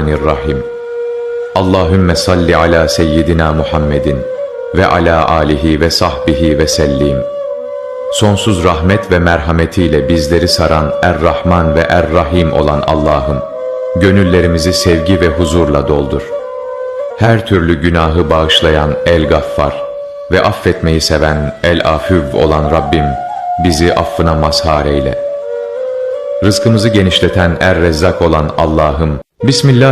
Bismillahirrahmanirrahim. Allahümme salli ala seyyidina Muhammedin ve ala alihi ve sahbihi ve sellim. Sonsuz rahmet ve merhametiyle bizleri saran Er-Rahman ve Er-Rahim olan Allah'ım, gönüllerimizi sevgi ve huzurla doldur. Her türlü günahı bağışlayan El-Gaffar ve affetmeyi seven El-Afüv olan Rabbim, bizi affına mazhar eyle. Rızkımızı genişleten Er-Rezzak olan Allah'ım, Bismillah.